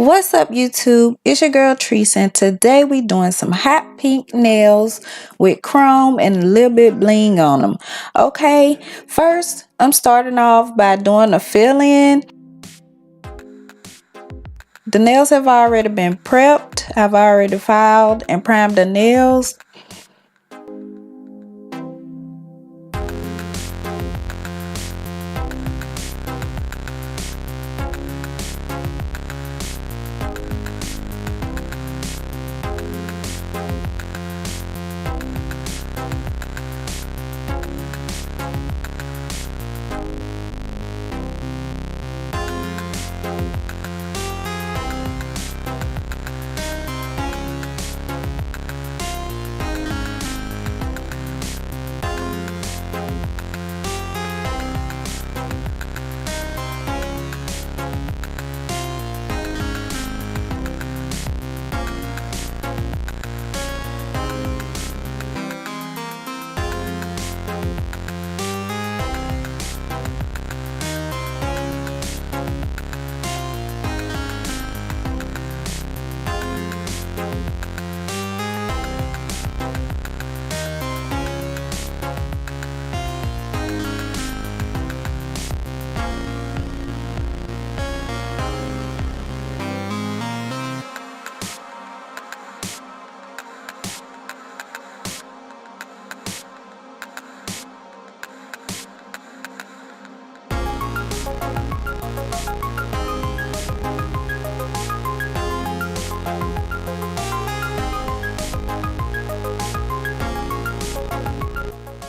What's up, YouTube? It's your girl Treese, and today we doing some hot pink nails with chrome and a little bit bling on them. Okay, first I'm starting off by doing a fill-in. The nails have already been prepped. I've already filed and primed the nails.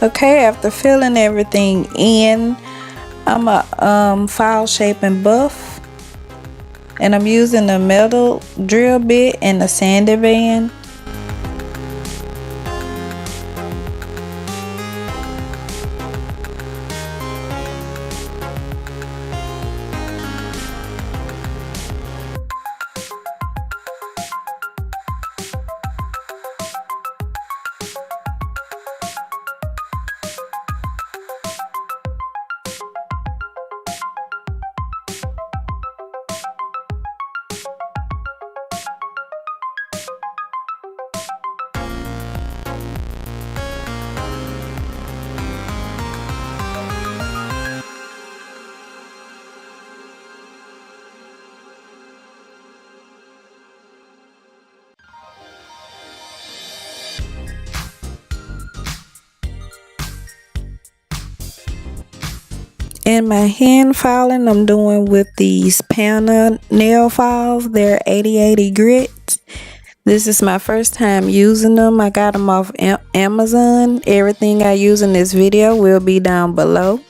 Okay, after filling everything in, I'm a file shape and buff, and I'm using the metal drill bit and the sanding band. And my hand filing I'm doing with these Pana nail files. They're 80/80 grit. This is my first time using them. I got them off Amazon. Everything I use in this video will be down below.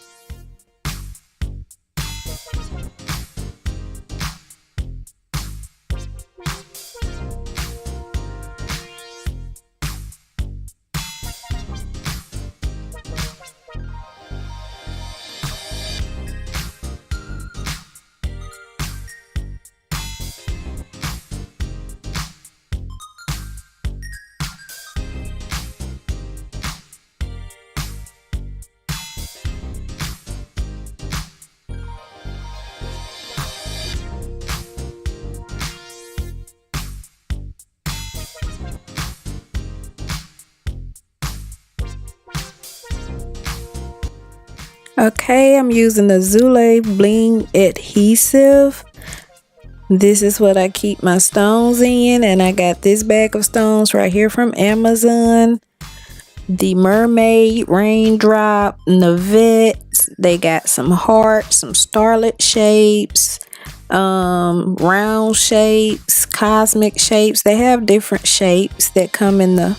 Okay, I'm using the ZULAY Bling Adhesive. This is what I keep my stones in, and I got this bag of stones right here from Amazon. The Mermaid, Raindrop, Navette. They got some hearts, some starlet shapes, round shapes, cosmic shapes. They have different shapes that come in the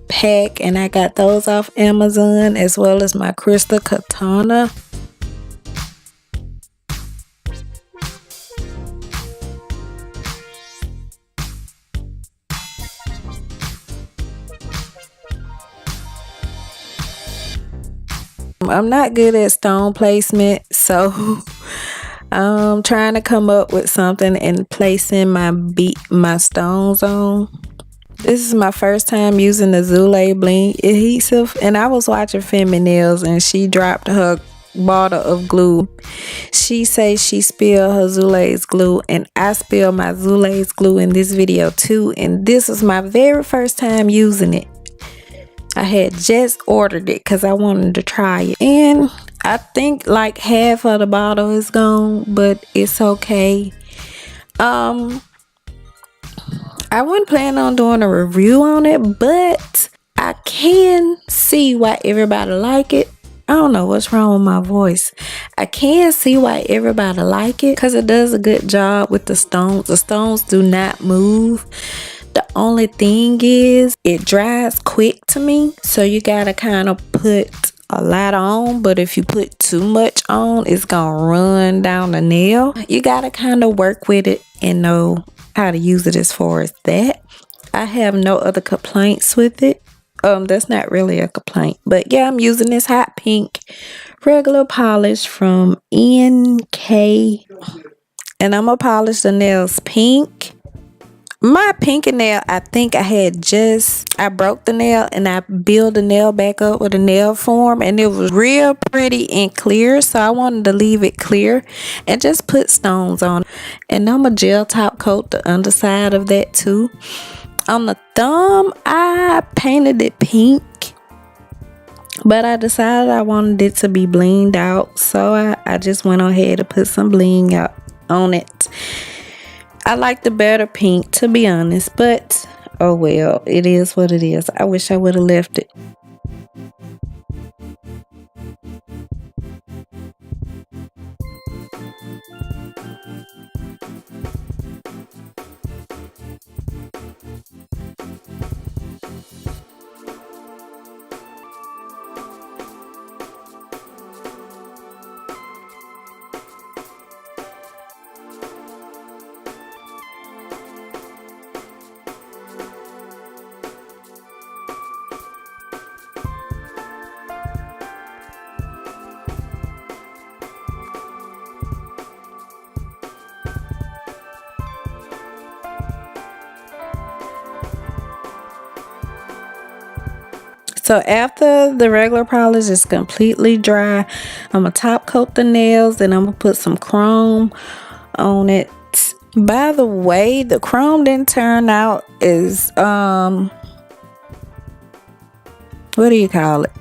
pack, and I got those off Amazon, as well as my crystal katana. I'm not good at stone placement, so I'm trying to come up with something and placing my stones on. This is my first time using the ZULAY Bling Adhesive, and I was watching Nails, and she dropped her bottle of glue. She says she spilled her Zulay's glue, and I spilled my Zulay's glue in this video too, and this was my very first time using it. I had just ordered it because I wanted to try it, and I think like half of the bottle is gone, but it's okay. I wasn't planning on doing a review on it, but I can see why everybody like it. I don't know what's wrong with my voice. I can see why everybody like it because it does a good job with the stones. The stones do not move. The only thing is it dries quick to me, so you gotta kind of put a lot on, but if you put too much on, it's gonna run down the nail. You gotta kind of work with it and know how to use it as far as that. I have no other complaints with it. That's not really a complaint, but yeah, I'm using this hot pink regular polish from NK, and I'm gonna polish the nails pink. My pinky nail, I think I broke the nail and I built the nail back up with a nail form, and it was real pretty and clear, so I wanted to leave it clear and just put stones on. And I'm a gel top coat the underside of that too. On the thumb, I painted it pink, but I decided I wanted it to be blinged out, so I just went ahead and put some bling out on it. I like the better pink, to be honest, but oh well, it is what it is. I wish I would have left it. So after the regular polish is completely dry, I'm gonna top coat the nails and I'm gonna put some chrome on it. By the way, the chrome didn't turn out as what do you call it?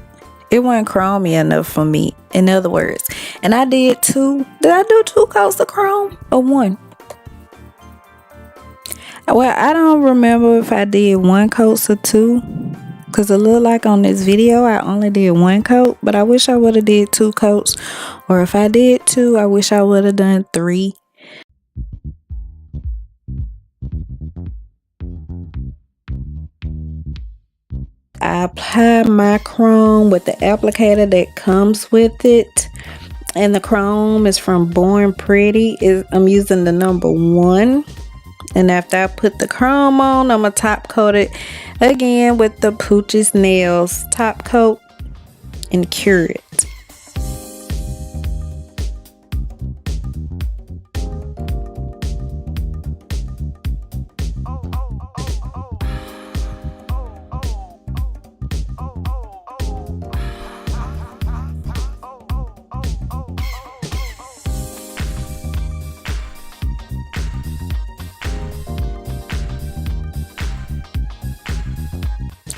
It wasn't chromey enough for me, in other words. And I did I do 2 coats of chrome or 1? Well, I don't remember if I did 1 coat or 2, because it looked like on this video I only did 1 coat, but I wish I would have did 2 coats, or if I did 2, I wish I would have done 3. I apply my chrome with the applicator that comes with it, and the chrome is from Born Pretty. I'm using the number 1. And after I put the chrome on, I'm gonna top coat it again with the Poochies nails top coat and cure it.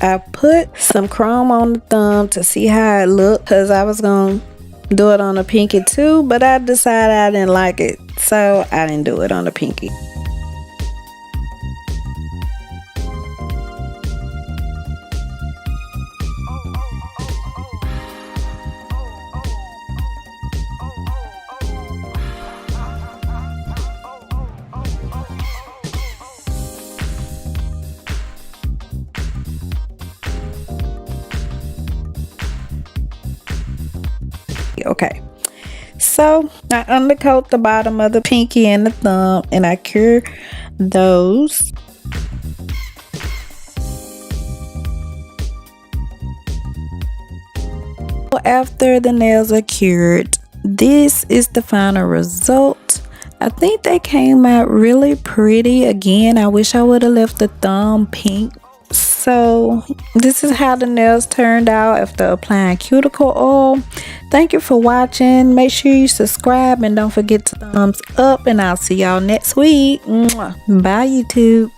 I put some chrome on the thumb to see how it looked, because I was going to do it on the pinky too, but I decided I didn't like it, so I didn't do it on the pinky. Okay, so I undercoat the bottom of the pinky and the thumb, and I cure those. After the nails are cured, this is the final result. I think they came out really pretty. Again, I wish I would have left the thumb pink So this is how the nails turned out after applying cuticle oil. Thank you for watching. Make sure you subscribe and don't forget to thumbs up, and I'll see y'all next week. Bye YouTube.